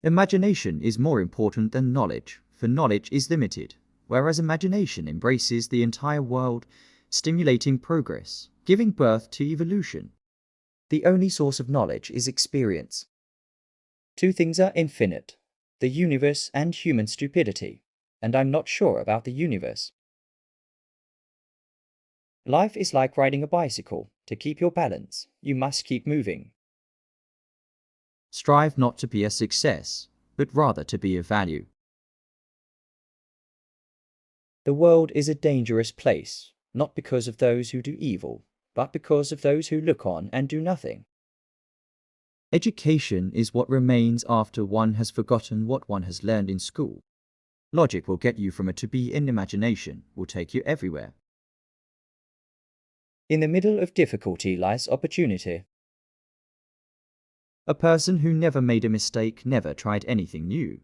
Imagination is more important than knowledge, for knowledge is limited, whereas imagination embraces the entire world, stimulating progress, giving birth to evolution. The only source of knowledge is experience. Two things are infinite, the universe and human stupidity, and I'm not sure about the universe. Life is like riding a bicycle. To keep your balance, you must keep moving. Strive not to be a success, but rather to be of value. The world is a dangerous place, not because of those who do evil, but because of those who look on and do nothing. Education is what remains after one has forgotten what one has learned in school. Logic will get you from A to B, and imagination will take you everywhere. In the middle of difficulty lies opportunity. A person who never made a mistake never tried anything new.